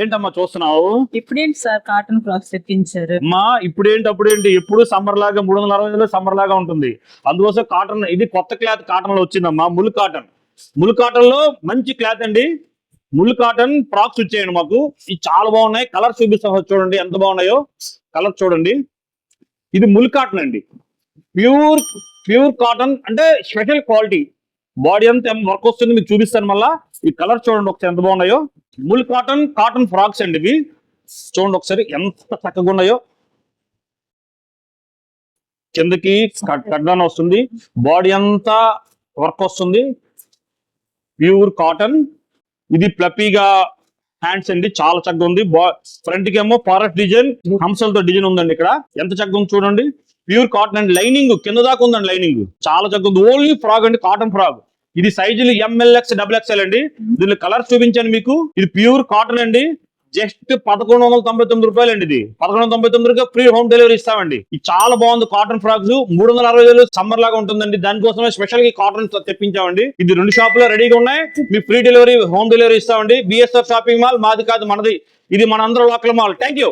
ఏంటమ్మా చూస్తున్నావు? ఇప్పుడేంటి సార్ కాటన్ ఫ్రాక్స్ తెప్పించారు? అమ్మా ఇప్పుడేంటి అప్పుడేంటి, ఎప్పుడు సమ్మర్ లాగా 360 సమ్మర్ లాగా ఉంటుంది. అందుకోసం కాటన్, ఇది కొత్త క్లాత్ కాటన్ లో వచ్చిందమ్మా, ముల్ కాటన్. ముల్ కాటన్ లో మంచి క్లాత్ అండి. ముల్ కాటన్ ఫ్రాక్స్ వచ్చాయండి మాకు. ఇవి చాలా బాగున్నాయి. కలర్ చూపిస్తాం చూడండి ఎంత బాగున్నాయో. కలర్ చూడండి. ఇది ముల్ కాటన్ అండి. ప్యూర్ కాటన్ అంటే స్పెషల్ క్వాలిటీ. బాడీ అంతా వర్క్ వస్తుంది, మీకు చూపిస్తాను మళ్ళా. ఈ కలర్ చూడండి ఒకసారి ఎంత బాగున్నాయో. ముల్ కాటన్ ఫ్రాక్స్ అండి ఇవి. చూడండి ఒకసారి ఎంత చక్కగా ఉన్నాయో. కిందకి కడ్డాన్ వస్తుంది, బాడీ అంతా వర్క్ వస్తుంది. Pure cotton. ఇది ప్లపీగా హ్యాండ్స్ అండి, చాలా చక్కగా ఉంది. ఫ్రంట్ కి ఏమో ఫారెస్ట్ డిజైన్, హంసలతో డిజైన్ ఉందండి. ఇక్కడ ఎంత చక్కగా ఉంది చూడండి. ప్యూర్ కాటన్ అండి. లైనింగ్ కింద దాకా ఉందండి. లైనింగ్ చాలా చక్కగా ఉంది. ఓన్లీ ఫ్రాక్ అండి, కాటన్ ఫ్రాక్. ఇది సైజులు MLX XXL అండి. దీనిలో కలర్స్ చూపించాను మీకు. ఇది ప్యూర్ కాటన్ అండి. జస్ట్ 1199 రూపాయలు అండి. ఇది 1199 ఫ్రీ హోమ్ డెలివరీ ఇస్తామండి. ఇది చాలా బాగుంది. కాటన్ ఫ్రాక్స్ 360 సమ్మర్ లాగా ఉంటుందండి. దానికోసమే స్పెషల్ గా కాటన్ తెప్పించామండి. ఇది 2 షాపులో రెడీగా ఉన్నాయి. మీకు ఫ్రీ డెలివరీ హోమ్ డెలివరీ ఇస్తామండి. BSR షాపింగ్ మాల్, మాది కాదు మనది. ఇది మన అందరూ లోకల్ మాల్. Thank you.